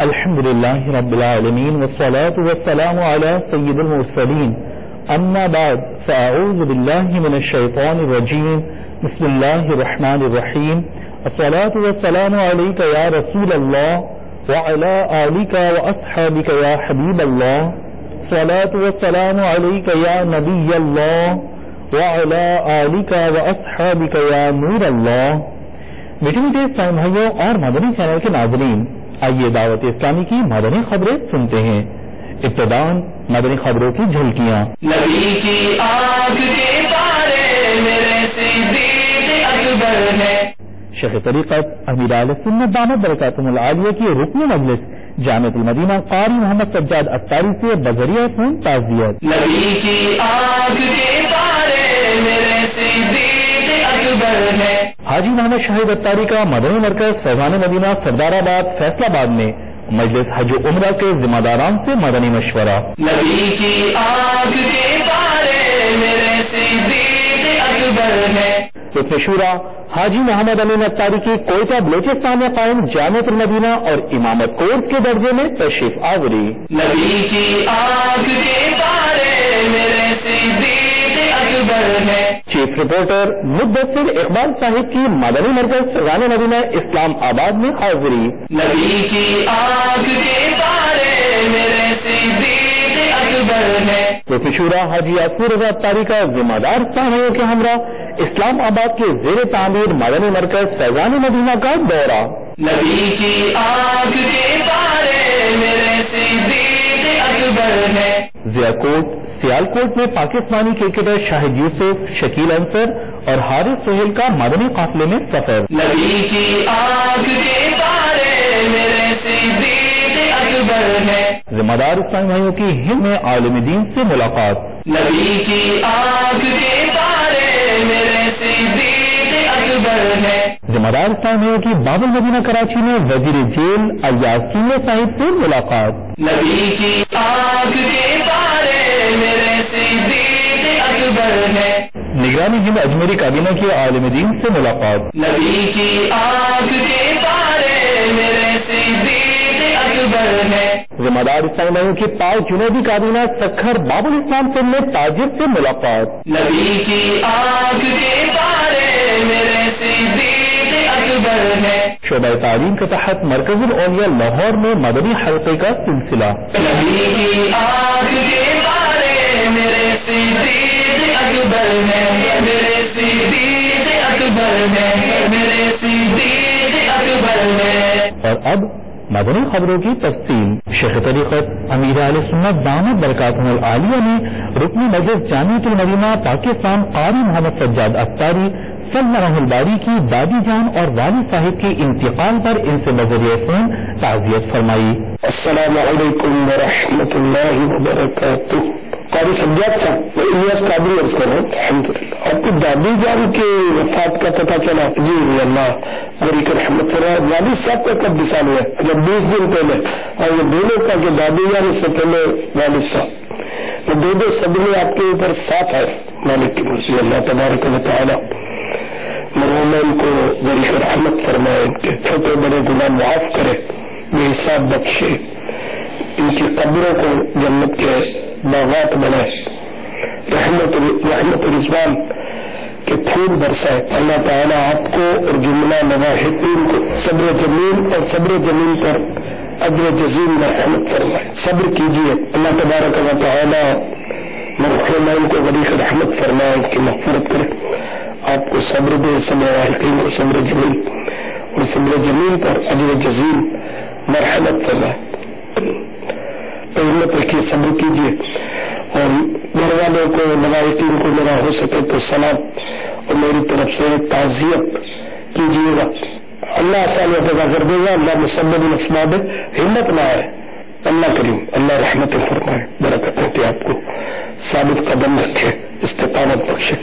الحمدللہ رب العالمین والصلاة والسلام علی سید المرسلین اما بعد فاعوذ باللہ من الشیطان الرجیم بسم اللہ الرحمن الرحیم الصلاة والسلام علیک یا رسول اللہ وعلی آلک واصحابک یا حبیب اللہ الصلاة والسلام علیک یا نبی اللہ وعلی آلک واصحابک یا نور اللہ۔ میٹھے میٹھے اسلام بھائیوں اور مدنی چینل کے ناظرین، آئیے دعوت اسلامی کی مدنی خبریں سنتے ہیں۔ ابتداءً مدنی خبروں کی جھلکیاں۔ نبی کی آنکھ کے تارے میرے صدیق اکبر ہے۔ شیخ طریقت امیر اہل سنت دامت برکاتہم العالیہ کی رکن مجلس جامعۃ المدینہ قاری محمد سجاد اتاری سے بذریعہ فون تعزیت۔ نبی کی آنکھ کے تارے میرے صدیق اکبر ہے۔ حاجی محمد شاہد اتاری کا مدنی مرکز فیضان مدینہ سردار آباد فیصل آباد میں مجلس حج و عمرہ کے ذمہ داران سے مدنی مشورہ۔ نبی کی آنکھ کے تارے میرے صدیق اکبر ہے۔ رکن شورا حاجی محمد امین اتاری کی کوئٹہ بلوچستان میں قائم جامعۃ المدینہ اور امامت کورس کے درجے میں تشریف آوری۔ نبی کی آنکھ کے تارے میرے صدیق اکبر ہے۔ چیف رپورٹر مدثر اقبال صاحب کی مدنی مرکز فیضان مدینہ اسلام آباد میں حاضری۔ نبی کی آنکھ کے تارے میرے صدیق اکبر ہے۔ رکن شورا حاجی یاسر رضا اتاری کا ذمہ دار سامعیوں کے ہمراہ اسلام آباد کے زیر تعمیر مدنی مرکز فیضان مدینہ کا دورہ۔ نبی کی آنکھ کے تارے میرے صدیق اکبر ہے۔ ضیاءکوٹ سیالکوٹ میں پاکستانی کرکٹر شاہد یوسف، شکیل انصر اور حارث سہیل کا مدنی قافلے میں سفر۔ نبی کی آنکھ کے تارے میرے صدیق اکبر ہے۔ ذمہ دار اسلامی بھائیوں کی ہند میں عالم دین سے ملاقات۔ نبی کی آنکھ کے تارے میرے صدیق اکبر ہے۔ ذمہ دار اسلامی بھائیوں کی باب المدینہ کراچی میں وزیر جیل ایاز سنگھ صاحب سے ملاقات۔ نبی کی آنکھ کے تارے میرے صدیق اکبر ہے۔ نگرانی ہند اجمیری کابینہ کی عالم دین سے ملاقات۔ نبی کی آنکھ کے تارے میرے صدیق اکبر ہے۔ ذمہ دار اسلامی بھائیوں کی پاک جنوبی کابینہ سکھر باب الاسلام فلم میں تاجر سے ملاقات۔ نبی کی آنکھ کے تارے میرے صدیق اکبر ہے۔ شعبہ تعلیم کے تحت مرکز الاولیاء لاہور میں مدنی حلقے کا سلسلہ۔ نبی کی آنکھ کے تارے میرے صدیق اکبر ہے۔ میرے صدیق اکبر ہے۔ میرے صدیق اکبر ہے۔ اور اب مدنی خبروں کی تفصیل۔ شیخ طریقت امیر اہل سنت دامت برکاتہم العالیہ نے رکن مجلس جامعۃ المدینہ پاکستان قاری محمد سجاد اتاری صلی اللہ الباری کی دادی جان اور والد صاحب کے انتقال پر ان سے بذریعہ فون تعزیت فرمائی۔ السلام علیکم ورحمۃ اللہ وبرکاتہ۔ قاری سجاد صاحب میں الیاس قادری عرض کر رہا ہوں۔ الحمدللہ آپ کی دادی جان کی وفات کا پتہ چلا؟ جی اللہ بری کر رحمت فرمائے۔ والد صاحب کا کب وصال ہوا؟ جب 20 دن پہلے، اور یہ دونوں کا کہ دادی جان سے پہلے والد صاحب، وہ دو صدمے آپ کے اوپر ساتھ آئے۔ مالک کی مرضی اللہ تبارک و تعالی مرحومین کو بری کر رحمت فرمائے، ان کے چھوٹے بڑے گناہ معاف کرے، بے حساب بخشے، ان کی قبروں کو جنت کے باغات بنائے، رحمت رضوان کے پھول برسائے۔ اللہ تعالیٰ آپ کو اور جملہ مواحدین کو صبر جمیل اور صبر جمیل پر اجر جزیل میں رحمت فرمائے۔ صبر کیجیے، اللہ تبارک و تعالیٰ مرحومین کو بڑی رحمت فرمائے، ان کی مغفرت کرے، آپ کو صبر دے، صبر واحدین اور صبر جمیل، اور صبر جمیل پر اجر جزیل مرحمت فرمائے۔ ہمت رکھیے، صبر کیجیے، اور گھر والوں کو نوائقین کو میرا ہو سکے تو سلام اور میری طرف سے تعزیت کیجیے گا۔ اللہ آسانیت پیدا کر دے گا، اللہ مسبب الاسباب، ہمت نہ آئے، اللہ کریم اللہ رحمت فرمائے، برکت رکھے، آپ کو ثابت قدم رکھے، استقامت بخشے،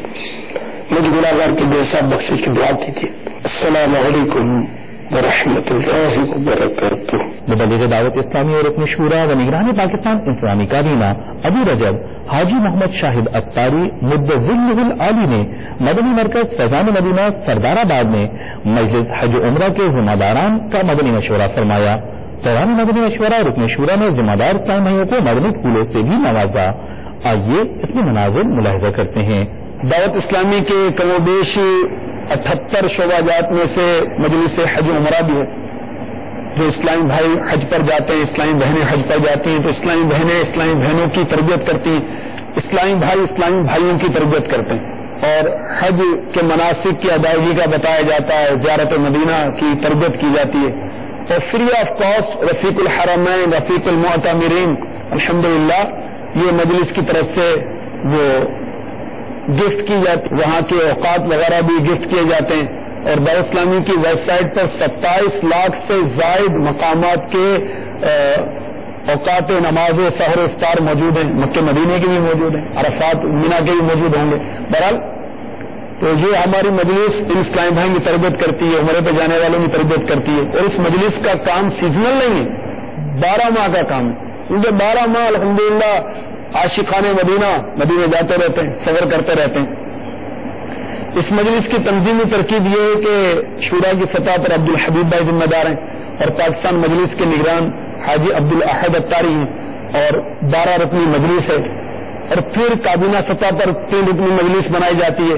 مجھ گناہگار کی بے حساب بخشش کی دعا کیجیے۔ السلام علیکم ورحمۃ اللہ وبرکاتہ۔ مبلغ دعوت اسلامی اور رکن شورا و نگران پاکستان انسانی کابینہ ابو رجب حاجی محمد شاہد اتاری مدظلہ العالی نے مدنی مرکز فیضان مدینہ سردار آباد میں مجلس حج عمرہ کے ذمہ داران کا مدنی مشورہ فرمایا۔ دوران مدنی مشورہ رکن شورا نے ذمہ دار اسلام بھائیوں کو مدنی پھولوں سے بھی نوازا۔ آئیے اس میں مناظر ملاحظہ کرتے ہیں۔ دعوت اسلامی کے کم و بیش 78 شعبہ جات میں سے مجلس حج عمرہ بھی ہے۔ جو اسلامی بھائی حج پر جاتے ہیں، اسلامی بہنیں حج پر جاتی ہیں، تو اسلامی بہنیں اسلامی بہنوں کی تربیت کرتی ہیں، اسلامی بھائی اسلامی بھائیوں کی تربیت کرتے ہیں، اور حج کے مناسک کی ادائیگی کا بتایا جاتا ہے، زیارت مدینہ کی تربیت کی جاتی ہے، اور فری آف کاسٹ رفیق الحرمین رفیق المعتمرین الحمدللہ یہ مجلس کی طرف سے وہ گفٹ کی جاتی، وہاں کے اوقات وغیرہ بھی گفٹ کیے جاتے ہیں، اور دعوت اسلامی کی ویب سائٹ پر 27 لاکھ سے زائد مقامات کے اوقات نماز و سحر و افطار موجود ہیں، مکہ مدینے کے بھی موجود ہیں، عرفات مینا کے بھی موجود ہوں گے۔ بہرحال تو یہ ہماری مجلس ان اسلامی بھائی کی تربیت کرتی ہے، عمرے پہ جانے والوں کی تربیت کرتی ہے، اور اس مجلس کا کام سیزنل نہیں ہے، 12 ماہ کا کام ہے، کیونکہ 12 ماہ الحمدللہ عاشقان مدینہ جاتے رہتے ہیں، سفر کرتے رہتے ہیں۔ اس مجلس کی تنظیمی ترکیب یہ ہے کہ شورا کی سطح پر عبدالحبیب بھائی ذمہ دار ہیں، اور پاکستان مجلس کے نگران حاجی عبدالاحد اتاری ہیں، اور 12 رکنی مجلس ہے، اور پھر کابینہ سطح پر 3 رکنی مجلس بنائی جاتی ہے،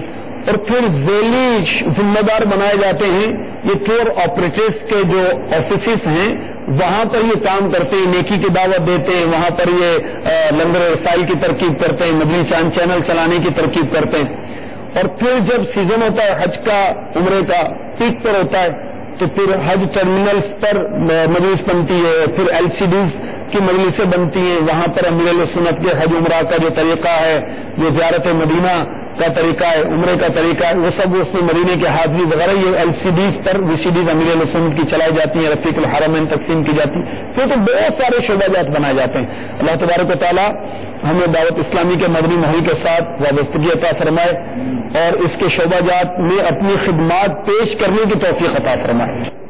اور پھر ذیلی ذمہ دار بنائے جاتے ہیں یہ ٹور آپریٹرز کے جو آفیسز ہیں، وہاں پر یہ کام کرتے ہیں، نیکی کی دعوت دیتے ہیں، وہاں پر یہ لنگر رسائل کی ترکیب کرتے ہیں، مدنی چینل چلانے کی ترکیب کرتے ہیں، اور پھر جب سیزن ہوتا ہے حج کا، عمرے کا پیک پر ہوتا ہے، تو پھر حج ٹرمینلز پر مجلس بنتی ہے، پھر LCDs کی مجلسیں بنتی ہیں، وہاں پر امیر اہل سنت کے حج عمرہ کا جو طریقہ ہے، جو زیارت مدینہ کا طریقہ ہے، عمرے کا طریقہ ہے، وہ سب اس میں مدینے کے حاضری وغیرہ یہ LCDs پر VCDs امیر اہل سنت کی چلائی جاتی ہیں، رفیق الحرمین تقسیم کی جاتی ہے، پھر تو بہت سارے شعبہ جات بنائے جاتے ہیں۔ اللہ تبارک و تعالیٰ ہمیں دعوت اسلامی کے مدنی ماحول کے ساتھ وابستگی عطا فرمائے، اور اس کے شعبہ جات میں اپنی خدمات پیش کرنے کی توفیق عطا فرمائے۔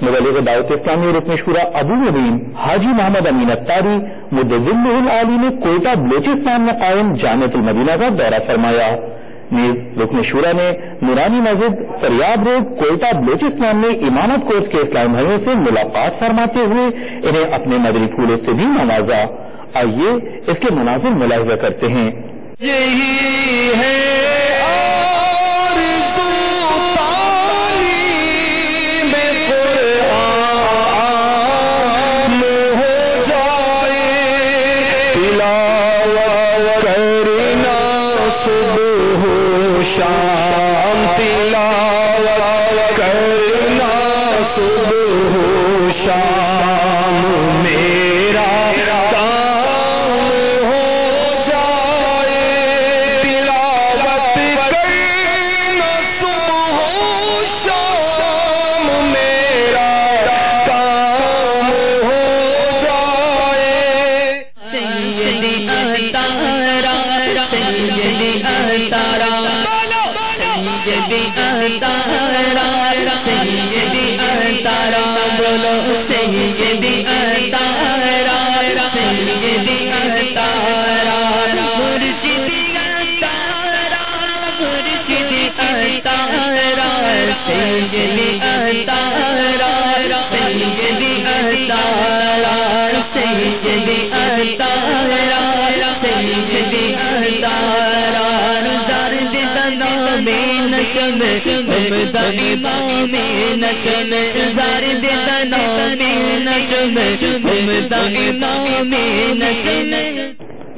مبلغ دعوت اسلامی رکن شورا ابو مبین حاجی محمد امین اتاری مدظلہ العالی نے کوئٹہ بلوچستان میں قائم جامعۃ المدینہ کا دورہ فرمایا۔ نیز رکن شورا نے نورانی مسجد فریاب روڈ کوئٹہ بلوچستان میں امامت کورس کے اسلام بھائیوں سے ملاقات فرماتے ہوئے انہیں اپنے مدنی پھولوں سے بھی نوازا۔ آئیے اس کے مناظر ملاحظہ کرتے ہیں۔ یہی ہے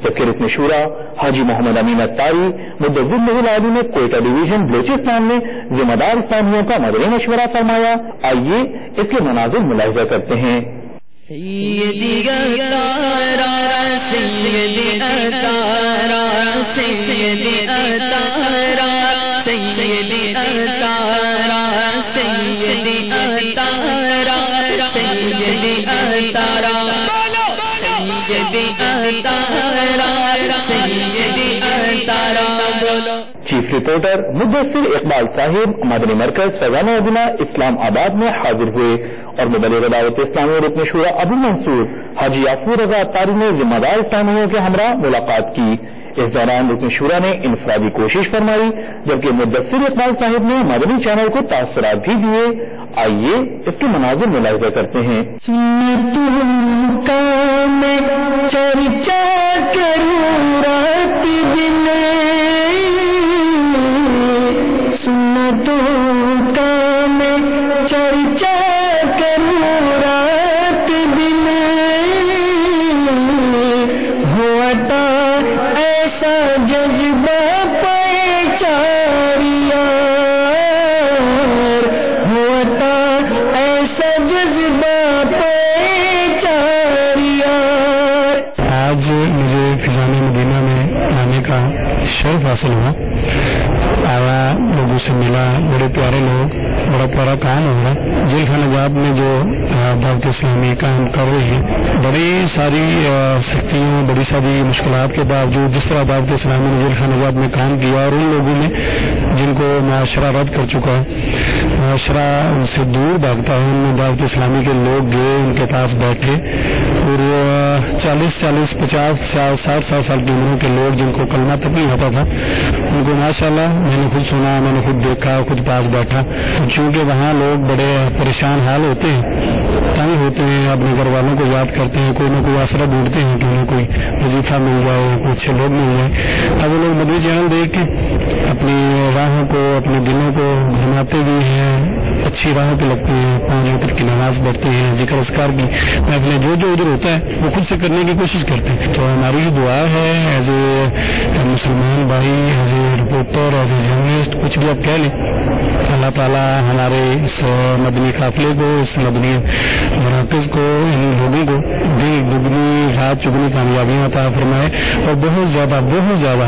جبکہ رکن شورا حاجی محمد امین اتاری مدظلہ العالی نے کوئٹہ ڈویژن بلوچستان میں ذمہ دار اسلامیوں کا مدنی مشورہ فرمایا۔ آئیے اس کے مناظر ملاحظہ کرتے ہیں۔ سیدی اتارا سیدی اتارا سیدی اتارا سیدی اتارا سیدی اتارا سیدی اتارا چیف رپورٹر مدثر اقبال صاحب مدنی مرکز فیضان مدینہ اسلام آباد میں حاضر ہوئے اور مبلغ دعوت اسلامی رکن شورا ابو منصور حاجی یافور رضا اتاری نے ذمہ دار اسلامیوں کے ہمراہ ملاقات کی۔ اس دوران رکن شورا نے انفرادی کوشش فرمائی، جبکہ مدثر اقبال صاحب نے مدنی چینل کو تاثرات بھی دیے۔ آئیے اس کے مناظر ملاحظہ کرتے ہیں۔ شرف حاصل ہوا، آیا لوگوں سے ملا، بڑے پیارے لوگ، بڑا پیارا کام ہو رہا ہے۔ جیل خانہ جات میں جو دعوت اسلامی کام کر رہی ہے، بڑی ساری سختیوں، بڑی ساری مشکلات کے باوجود جس طرح دعوت اسلامی نے جیل خانہ جات میں کام کیا، اور ان لوگوں نے جن کو معاشرہ رد کر چکا ہے، معاشرہ ان سے دور بھاگتا ہے، ان میں دعوت اسلامی کے لوگ گئے، ان کے پاس بیٹھے، اور 40 50 60 سال کی عمروں کے لوگ جن کو کلمہ تک نہیں ہوتا تھا، ان کو ماشاءاللہ میں نے خود سنا، میں نے خود دیکھا، خود پاس بیٹھا۔ چونکہ وہاں لوگ بڑے پریشان حال ہوتے ہیں، تنگ ہوتے ہیں، اپنے گھر والوں کو یاد کرتے ہیں، کوئی نہ کوئی آسرا ڈھونڈتے ہیں کہ انہیں کوئی وظیفہ مل جائے، کوئی اچھے لوگ مل جائے۔ اب وہ لوگ مدنی چینل دیکھ کے اپنی راہوں کو، اپنے دلوں کو گھماتے بھی ہیں، اچھی راہوں پہ لگتے ہیں، 5 وقت کی نماز پڑھتے ہیں، ذکر اذکار کی محفلیں جو ادھر ہوتا ہے وہ خود سے کرنے کی کوشش کرتے ہیں۔ تو ہماری دعا ہے ایز اے مسلمان بھائی، as a reporter, as a journalist, کچھ بھی آپ کہہ لیں، اللہ تعالیٰ ہمارے اس مدنی قافلے کو، اس مدنی مراکز کو، ان لوگوں کو دگنی رات چگنی کامیابیاں عطا فرمائے، اور بہت زیادہ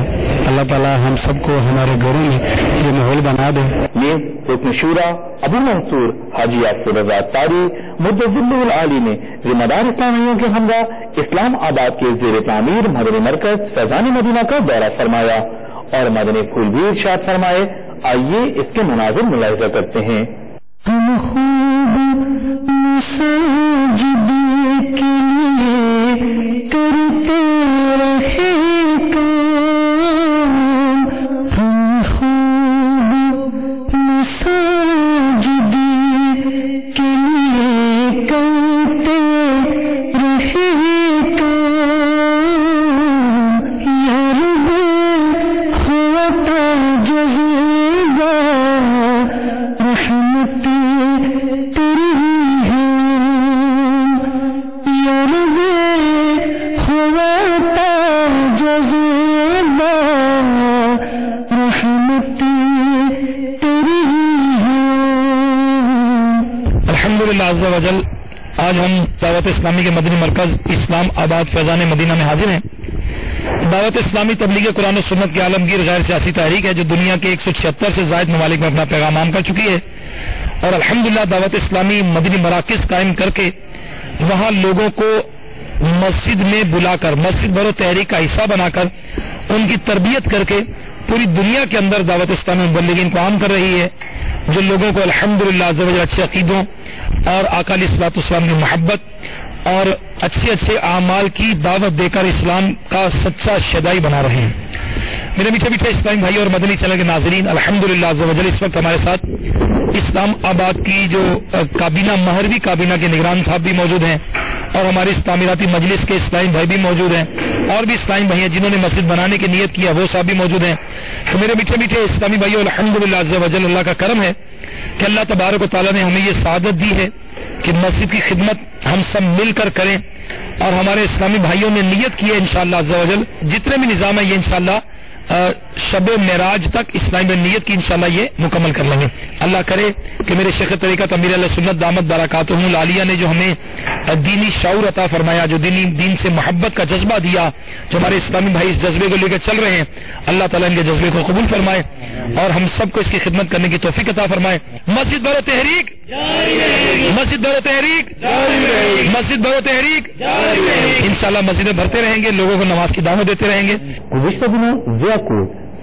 اللہ تعالیٰ ہم سب کو ہمارے گھروں میں یہ ماحول بنا دے۔ یہ رکن شورا ابو منصور حاجی یافور رضا اتاری مدظل العالی نے ذمہ دار اسلامیوں کے ہمراہ اسلام آباد کے زیر تعمیر مدنی مرکز فیضان مدینہ کا دورہ فرمایا اور مدنی پھول بھی ارشاد فرمائے۔ آئیے اس کے مناظر ملاحظہ کرتے ہیں۔ ہم خوب مساجد کے لیے کرتے رہے کام، ہم خوب مساجد کے لیے کرتے رہے کام، یا رب ہوتا جذبہ رحمت تیری ہے، یا رب ہوتا جذبہ رحمت تیری ہے۔ الحمدللہ عز و جل، آج ہم دعوت اسلامی کے مدنی مرکز اسلام آباد فیضان مدینہ میں حاضر ہیں۔ دعوت اسلامی تبلیغ قرآن و سنت کی عالمگیر غیر سیاسی تحریک ہے جو دنیا کے 176 سے زائد ممالک میں اپنا پیغام عام کر چکی ہے، اور الحمدللہ دعوت اسلامی مدنی مراکز قائم کر کے وہاں لوگوں کو مسجد میں بلا کر، مسجد بھرو تحریک کا حصہ بنا کر، ان کی تربیت کر کے پوری دنیا کے اندر دعوت اسلامی مبلغین کو عام کر رہی ہے، جو لوگوں کو الحمدللہ عز و جل اچھے عقیدوں اور آقا علیہ الصلوۃ والسلام کی محبت اور اچھے اعمال کی دعوت دے کر اسلام کا سچا شیدائی بنا رہے ہیں۔ میرے میٹھے اسلامی بھائی اور مدنی چینل کے ناظرین، الحمدللہ عز و جل اس وقت ہمارے ساتھ اسلام آباد کی جو کابینہ، مہروی کابینہ کے نگران صاحب بھی موجود ہیں، اور ہمارے اس تعمیراتی مجلس کے اسلامی بھائی بھی موجود ہیں، اور بھی اسلامی بھائی ہیں جنہوں نے مسجد بنانے کی نیت کیا، وہ صاحب بھی موجود ہیں۔ تو میرے میٹھے اسلامی بھائیوں، الحمدللہ عز و جل اللہ کا کرم ہے کہ اللہ تبارک و تعالیٰ نے ہمیں یہ سعادت دی ہے کہ مسجد کی خدمت ہم سب مل کر کریں، اور ہمارے اسلامی بھائیوں نے نیت کی ہے انشاءاللہ عز و جل، جتنے بھی نظام ہے یہ انشاءاللہ شب معراج تک اسلامی میں نیت کی انشاءاللہ یہ مکمل کر لیں گے۔ اللہ کرے کہ میرے شیخ طریقت امیر علیہ سنت دامت برکاتہم العالیہ نے جو ہمیں دینی شعور عطا فرمایا، جو دین سے محبت کا جذبہ دیا، جو ہمارے اسلامی بھائی اس جذبے کو لے کر چل رہے ہیں، اللہ تعالیٰ ان کے جذبے کو قبول فرمائے اور ہم سب کو اس کی خدمت کرنے کی توفیق عطا فرمائے۔ مسجد برو تحریک، مسجد برو تحریک، مسجد برو تحریک، انشاءاللہ مسجدیں بھرتے رہیں گے، لوگوں کو نماز کی دعوت دیتے رہیں گے۔ گزشتہ دنوں ضیاء کو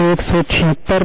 176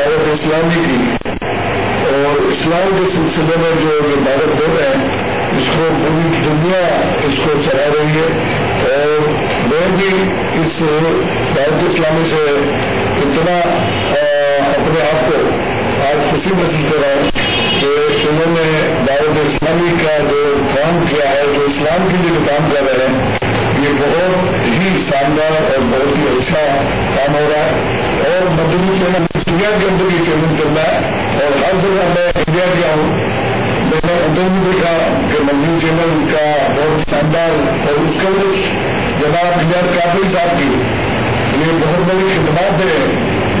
دعوت اسلامی کی اور اسلام کے سلسلے میں جو دعوت دے رہے ہیں اس کو پوری دنیا اس کو چلا رہی ہے، اور میں بھی اس دعوت اسلامی سے اتنا اپنے آپ کو آج خوشی محسوس کر رہا ہوں کہ انہوں نے دعوت اسلامی کا جو کام کیا ہے، جو اسلام کے لیے جو کام کر رہے ہیں، یہ بہت ہی شاندار اور بہت ہی اچھا کام ہو رہا ہے۔ اور مدنی چینل انڈیا کے اندر یہ چینل چل رہا ہے، اور ہر جگہ میں انڈیا گیا ہوں، میں نے اندر بھی دیکھا کہ مدنی چینل کا بہت شاندار، اور اس کے لیے جناب انڈیا کافی صاحب کی یہ بہت بڑی خدمات ہے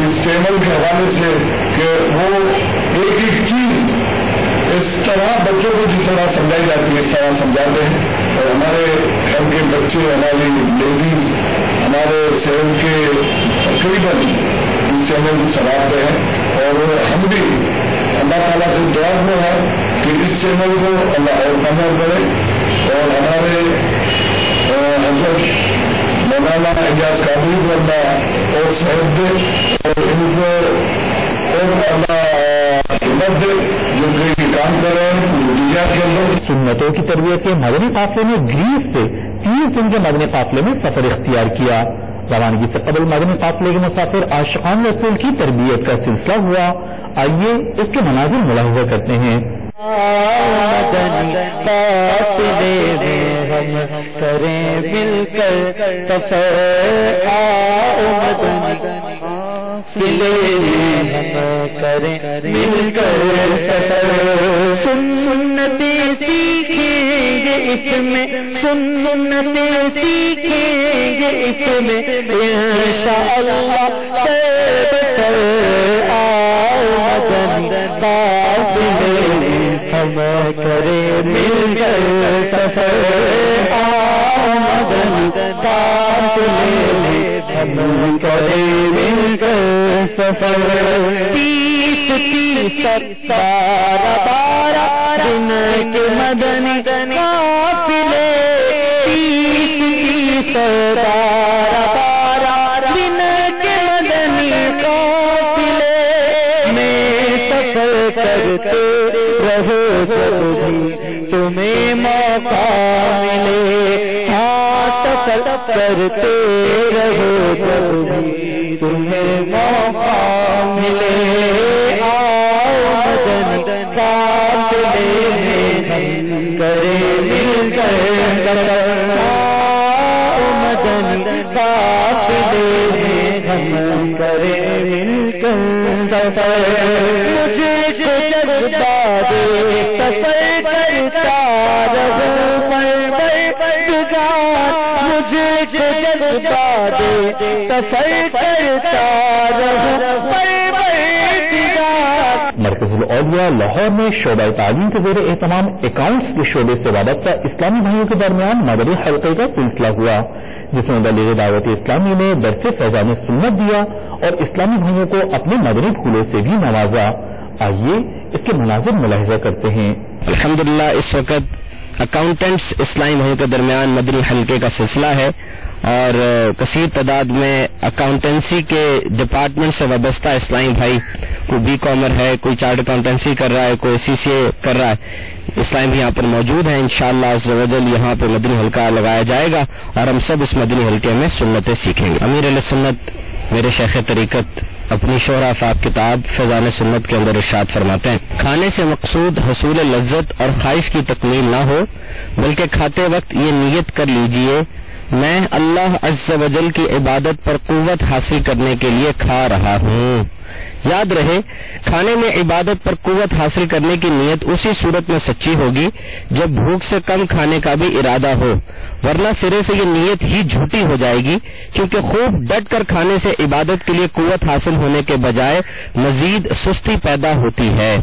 اس چینل کے حوالے سے کہ وہ ایک ایک چیز اس طرح بچوں کو جس طرح سمجھائی جاتی ہے اس طرح سمجھاتے ہیں، اور ہمارے گھر کے بچے، ہماری لیڈیز، ہمارے شہر کے تقریباً اس چینل کو چلاتے ہیں، اور ہم بھی اللہ تعالیٰ سے دعا میں ہے کہ اس چینل کو اللہ اور کامیاب کرے، اور ہمارے حضرت مولانا اعجاز قادری کو اللہ اور صحت دے، اور ان کو اور اللہ ہمت دے جو کہ کام کر رہے ہیں دنیا کے اندر۔ سنتوں کی تربیت کے مدنی قافلے نے گریس سے 30 دن کے مدنی قافلے میں سفر اختیار کیا۔ روانگی سے قبل مدنی قافلے کے مسافر عاشقان رسول کی تربیت کا سلسلہ ہوا۔ آئیے اس کے مناظر ملاحظہ کرتے ہیں۔ مدنی قافلے میں ہم کریں مل کر سفر، مدنی قافلے میں ہم کریں مل کر سفر، سنتیں سیکھیں گے اس میں، سنتیں سیکھیں گے اس میں انشاءاللہ سر مدنی قافلے ہم کریں مل کر سفر، مدنی قافلے ہم کریں مل کر سفر، 30 12 دن کے مدنی قافلے، 30 12 دن کے مدنی قافلے میں سفر کرتے رہو جب بھی تمہیں موقع ملے، ہاں سفر کرتے رہو جب بھی تمہیں موقع ملے، مدنی قافلے میں ہم کریں مل کر سفر، مدنی قافلے میں ہم کریں مل کر سفر، مجھے کو جذبہ دے سفر کرتا رہوں پروردگار، مجھے کو جذبہ دے سفر کرتا رہوں پروردگار۔ مرکز الاولیاء لاہور میں شعبہ تعلیم کے زیر اہتمام اکاؤنٹس کے شعبے سے وابستہ اسلامی بھائیوں کے درمیان مدنی حلقے کا سلسلہ ہوا، جس میں بلیغ دعوت اسلامی نے درس فیضان سنت دیا اور اسلامی بھائیوں کو اپنے مدنی پھولوں سے بھی نوازا۔ آئیے اس کے مناظر ملاحظہ کرتے ہیں۔ الحمدللہ اس وقت اکاؤنٹنٹس اسلامی بھائیوں کے درمیان مدنی حلقے کا سلسلہ ہے، اور کثیر تعداد میں اکاؤنٹنسی کے ڈپارٹمنٹ سے وابستہ اسلامی بھائی، کوئی بی کامر ہے، کوئی چارٹ اکاؤنٹنسی کر رہا ہے، کوئی CCA کر رہا ہے، اسلامی بھی یہاں پر موجود ہیں۔ انشاءاللہ عز و جل یہاں پہ مدنی حلقہ لگایا جائے گا اور ہم سب اس مدنی حلقے میں سنتیں سیکھیں گے۔ امیر اہل سنت میرے شیخ طریقت اپنی شعر آفاق کتاب فیضان سنت کے اندر ارشاد فرماتے ہیں، کھانے سے مقصود حصول لذت اور خواہش کی تکمیل نہ ہو، بلکہ کھاتے وقت یہ نیت کر لیجئے میں اللہ عز و جل کی عبادت پر قوت حاصل کرنے کے لیے کھا رہا ہوں۔ یاد رہے، کھانے میں عبادت پر قوت حاصل کرنے کی نیت اسی صورت میں سچی ہوگی جب بھوک سے کم کھانے کا بھی ارادہ ہو، ورنہ سرے سے یہ نیت ہی جھوٹی ہو جائے گی، کیونکہ خوب ڈٹ کر کھانے سے عبادت کے لیے قوت حاصل ہونے کے بجائے مزید سستی پیدا ہوتی ہے۔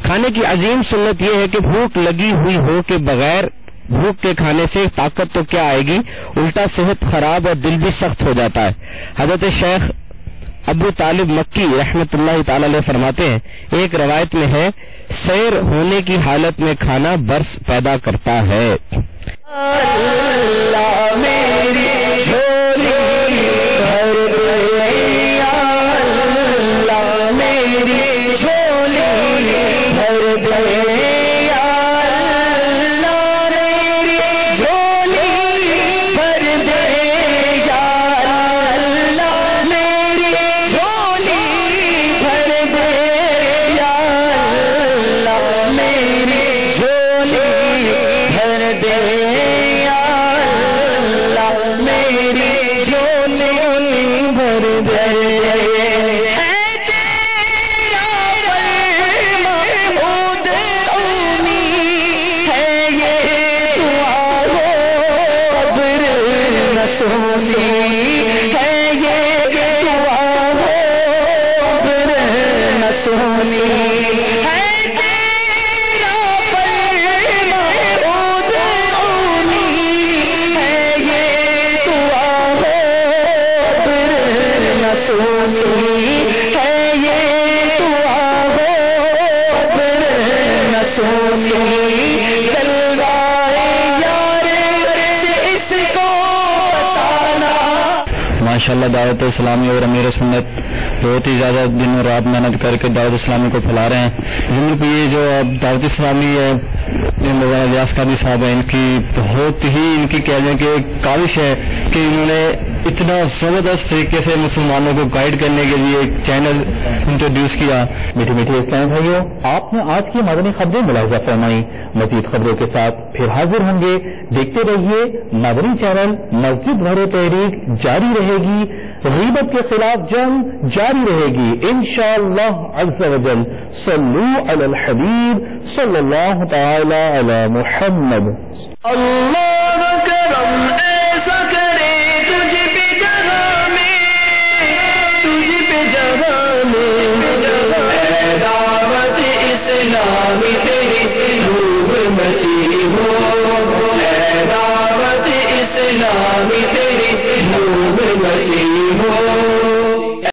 کھانے کی عظیم سنت یہ ہے کہ بھوک لگی ہوئی ہو کے بغیر بھوک کے کھانے سے طاقت تو کیا آئے گی، الٹا صحت خراب اور دل بھی سخت ہو جاتا ہے۔ حضرت شیخ ابو طالب مکی رحمت اللہ تعالی علیہ فرماتے ہیں، ایک روایت میں ہے، سیر ہونے کی حالت میں کھانا برس پیدا کرتا ہے۔ اللہ میری جھولی بھر دے، اللہ میری ماشاءاللہ دعوت اسلامی اور امیر سنت بہت ہی زیادہ دن اور رات محنت کر کے دعوت اسلامی کو پھیلا رہے ہیں. یہ جو اب دعوت اسلامی ہے مولانا الیاس قادری صاحب ہیں، ان کی بہت ہی ان کی کہہ لیں کہ کاوش ہے کہ انہوں نے اتنا زبردست طریقے سے مسلمانوں کو گائیڈ کرنے کے لیے ایک چینل انٹروڈیوس کیا. میٹھے میٹھے اسلام بھائیوں، آپ نے آج کی مدنی خبریں ملاحظہ فرمائی. مزید خبروں کے ساتھ پھر حاضر ہوں گے. دیکھتے رہیے مدنی چینل. مسجد بھر تحریک جاری رہے گی، غیبت کے خلاف جنگ جاری رہے گی انشاءاللہ عز و جل. صلو علی الحبیب صلی اللہ تعالی علی محمد. اللہ